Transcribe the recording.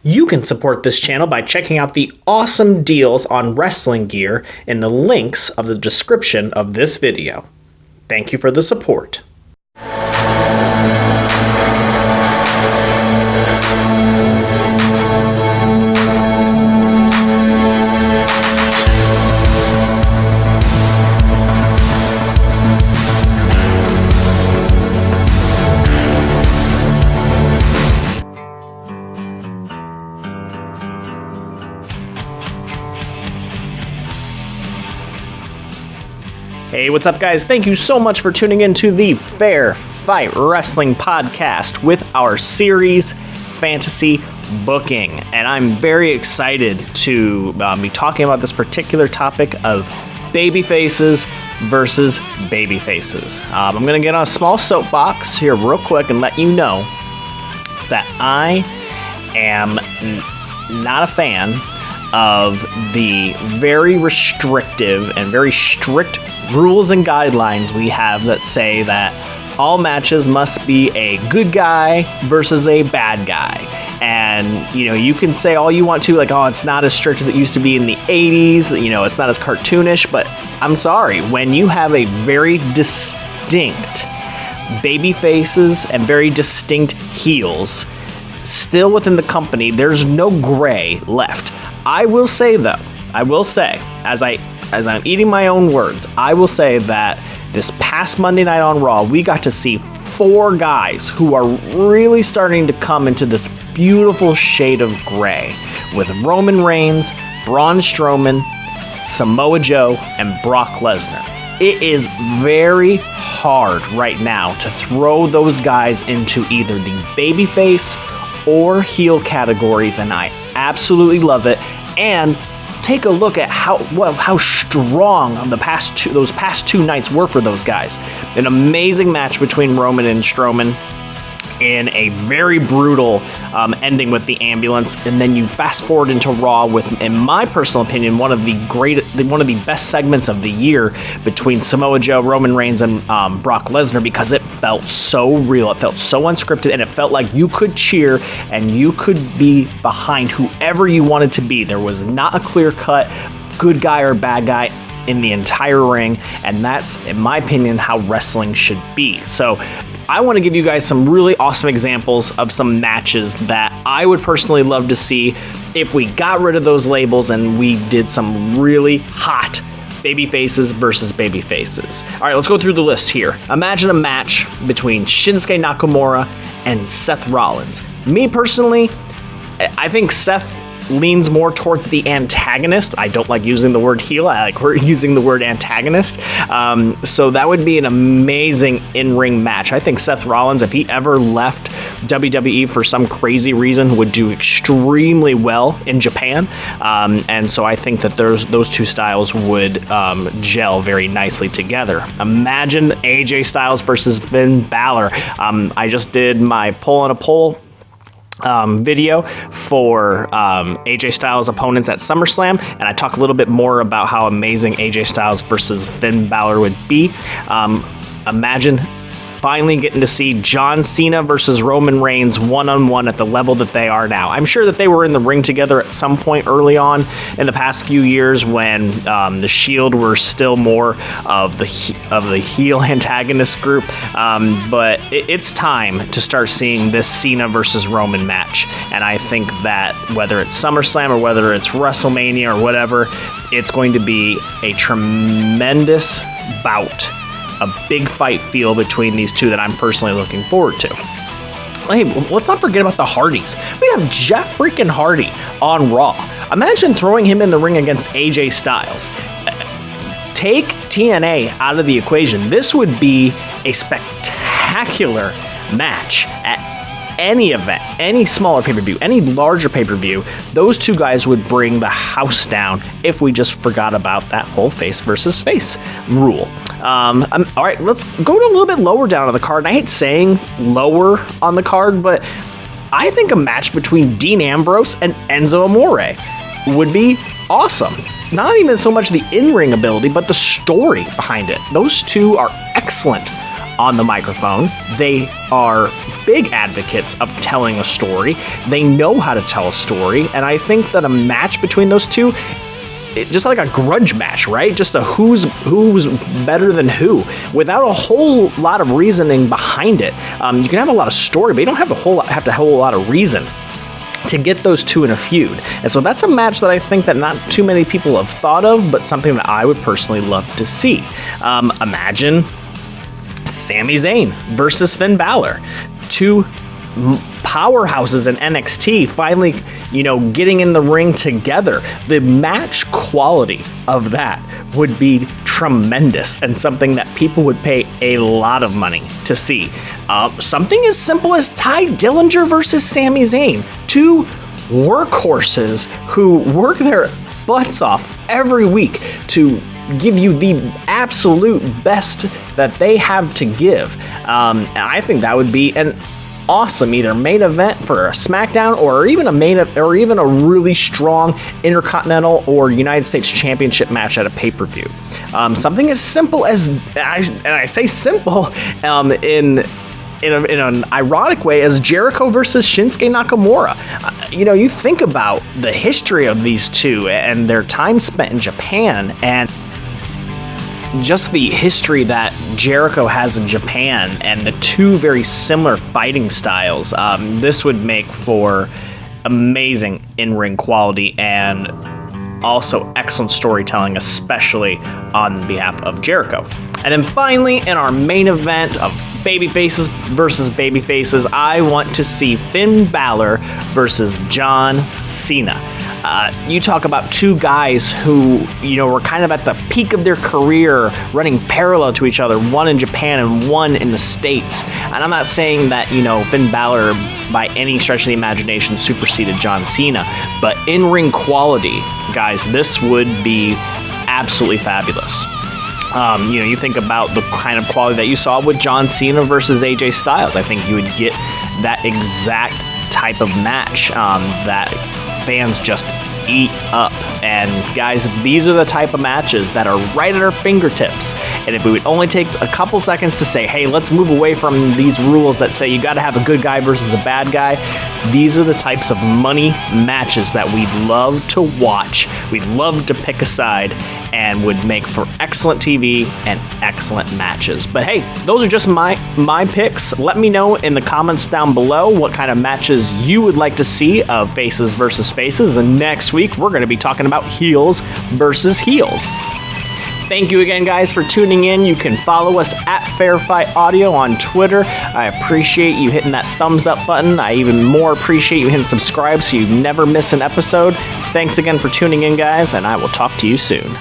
You can support this channel by checking out the awesome deals on wrestling gear in the links of the description of this video. Thank you for the support. Hey, what's up, guys? Thank you so much for tuning in to the Fair Fight Wrestling Podcast with our series, Fantasy Booking. And I'm very excited to be talking about this particular topic of babyfaces versus babyfaces. I'm going to get on a small soapbox here real quick and let you know that I am not a fan of the very restrictive and very strict rules and guidelines we have that say that all matches must be a good guy versus a bad guy. And, you know, you can say all you want to, like, oh, it's not as strict as it used to be in the 80s, you know, it's not as cartoonish, but I'm sorry, when you have a very distinct baby faces and very distinct heels still within the company, there's no gray left. I will say, though, as I'm eating my own words, I will say that this past Monday night on Raw, we got to see four guys who are really starting to come into this beautiful shade of gray, with Roman Reigns, Braun Strowman, Samoa Joe, and Brock Lesnar. It is very hard right now to throw those guys into either the babyface or heel categories, and I absolutely love it. And take a look at how strong those past two nights were for those guys. An amazing match between Roman and Strowman in a very brutal ending with the ambulance, and then you fast forward into Raw with, in my personal opinion, one of the best segments of the year between Samoa Joe, Roman Reigns, and Brock Lesnar, because it felt so real, it felt so unscripted, and it felt like you could cheer and you could be behind whoever you wanted to be. There was not a clear-cut good guy or bad guy in the entire ring, and that's, in my opinion, how wrestling should be. So I want to give you guys some really awesome examples of some matches that I would personally love to see if we got rid of those labels and we did some really hot babyfaces versus babyfaces. All right, let's go through the list here. Imagine a match between Shinsuke Nakamura and Seth Rollins. Me personally, I think Seth leans more towards the antagonist. I don't like using the word heel. I like using the word antagonist. So that would be an amazing in-ring match. I think Seth Rollins, if he ever left WWE for some crazy reason, would do extremely well in Japan. And so I think that those two styles would gel very nicely together. Imagine AJ Styles versus Finn Balor. I just did my pull on a poll video for AJ Styles opponents at SummerSlam, and I talk a little bit more about how amazing AJ Styles versus Finn Balor would be. Imagine finally getting to see John Cena versus Roman Reigns one-on-one at the level that they are now. I'm sure that they were in the ring together at some point early on in the past few years when the Shield were still more of the heel antagonist group, but it's time to start seeing this Cena versus Roman match, and I think that whether it's SummerSlam or whether it's WrestleMania or whatever, it's going to be a tremendous bout, a big fight feel between these two that I'm personally looking forward to. Hey, let's not forget about the Hardys. We have Jeff freaking Hardy on Raw. Imagine throwing him in the ring against AJ Styles. Take TNA out of the equation. This would be a spectacular match at any event, any smaller pay-per-view, any larger pay-per-view. Those two guys would bring the house down if we just forgot about that whole face versus face rule. All right, let's go to a little bit lower down on the card. And I hate saying lower on the card, but I think a match between Dean Ambrose and Enzo Amore would be awesome. Not even so much the in-ring ability, but the story behind it. Those two are excellent on the microphone. They are big advocates of telling a story. They know how to tell a story, and I think that a match between those two, just like a grudge match, right? Just a who's better than who, without a whole lot of reasoning behind it. You can have a lot of story, but you don't have a whole lot of reason to get those two in a feud. And so that's a match that I think that not too many people have thought of, but something that I would personally love to see. Imagine Sami Zayn versus Finn Balor. Two powerhouses in NXT finally, getting in the ring together. The match quality of that would be tremendous and something that people would pay a lot of money to see. Something as simple as Ty Dillinger versus Sami Zayn. Two workhorses who work their butts off every week to give you the absolute best that they have to give. And I think that would be an awesome either main event for a Smackdown or even a really strong Intercontinental or United States Championship match at a pay-per-view. Something as simple as, and I say simple in an ironic way, as Jericho versus Shinsuke Nakamura. You think about the history of these two and their time spent in Japan, and just the history that Jericho has in Japan and the two very similar fighting styles. This would make for amazing in-ring quality and also excellent storytelling, especially on behalf of Jericho. And then finally, in our main event of Babyfaces versus Babyfaces, I want to see Finn Balor versus John Cena. You talk about two guys who, were kind of at the peak of their career, running parallel to each other, one in Japan and one in the States. And I'm not saying that, Finn Balor, by any stretch of the imagination, superseded John Cena, but in-ring quality, guys, this would be absolutely fabulous. You think about the kind of quality that you saw with John Cena versus AJ Styles. I think you would get that exact type of match that fans just eat up. And guys, these are the type of matches that are right at our fingertips. And if we would only take a couple seconds to say, hey, let's move away from these rules that say you got to have a good guy versus a bad guy, these are the types of money matches that we'd love to watch. We'd love to pick a side and would make for excellent TV and excellent matches. But hey, those are just my picks. Let me know in the comments down below what kind of matches you would like to see of faces versus faces. And next week, we're going to be talking about heels versus heels. Thank you again, guys, for tuning in. You can follow us at Fair Fight Audio on Twitter. I appreciate you hitting that thumbs up button. I even more appreciate you hitting subscribe so you never miss an episode. Thanks again for tuning in, guys, and I will talk to you soon.